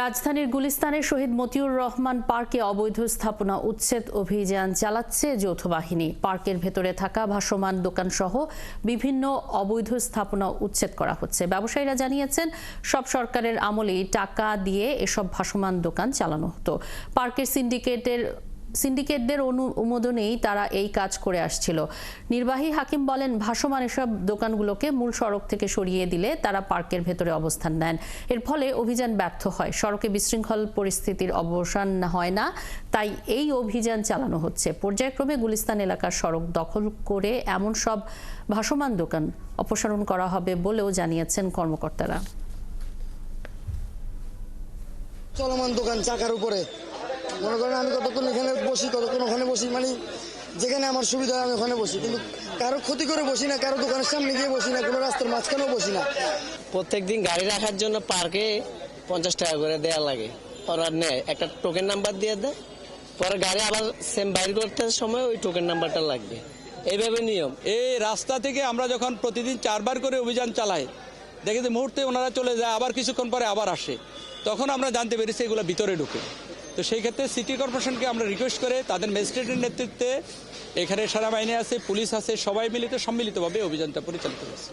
রাজধানীর গুলিস্তানের শহীদ মতিউর রহমান পার্কে অবৈধ স্থাপনা উচ্ছেদ অভিযান চালাচ্ছে যৌথ বাহিনী। পার্কের ভেতরে থাকা ভাসমান দোকানসহ বিভিন্ন অবৈধ স্থাপনা উচ্ছেদ করা হচ্ছে। ব্যবসায়ীরা জানিয়েছেন, সব সরকারের আমলেই টাকা দিয়ে এসব ভাসমান দোকান চালানো হতো। পার্কের সিন্ডিকেটদের অনুমোদনেই তারা এই কাজ করে আসছিল। নির্বাহী হাকিম বলেন, ভাসমান এসব দোকানগুলোকে মূল সড়ক থেকে সরিয়ে দিলে তারা পার্কের ভেতরে অবস্থান নেন। এর ফলে অভিযান ব্যর্থ হয়, সড়কে বিশৃঙ্খল পরিস্থিতির অবসান হয় না। তাই এই অভিযান চালানো হচ্ছে। পর্যায়ক্রমে গুলিস্তান এলাকার সড়ক দখল করে এমন সব ভাসমান দোকান অপসারণ করা হবে বলেও জানিয়েছেন কর্মকর্তারা। চলমান দোকান চাকার উপরে, মনে করেন আমি কতক্ষণ এখানে বসি, কতক্ষণ ওখানে বসি, মানে যেখানে আমার সুবিধা হয় আমি ওখানে বসি, কিন্তু কারো ক্ষতি করে বসি না, কারো দোকানের সামনে গিয়ে বসি না, কোনো রাস্তার মাঝখানেও বসি না। প্রত্যেকদিন গাড়ি রাখার জন্য পার্কে 50 টাকা করে দেওয়া লাগে। ওরা নেয়, একটা টোকেন নাম্বার দিয়ে দেয়, পরে গাড়ি আবার সেম বাইর করতে সময় ওই টোকেন নাম্বারটা লাগবে। এইভাবে নিয়ম। এই রাস্তা থেকে আমরা যখন প্রতিদিন 4 বার করে অভিযান চালাই, দেখি যে মুহূর্তে ওনারা চলে যায়, আবার কিছুক্ষণ পরে আবার আসে। তখন আমরা জানতে পেরেছি এগুলো ভিতরে ঢুকে। তো সেই ক্ষেত্রে সিটি কর্পোরেশনকে আমরা রিকোয়েস্ট করে তাদের ম্যাজিস্ট্রেটের নেতৃত্বে এখানে সেনাবাহিনী আছে, পুলিশ আছে, সবাই মিলিত সম্মিলিতভাবে অভিযানটা পরিচালিত হয়েছে।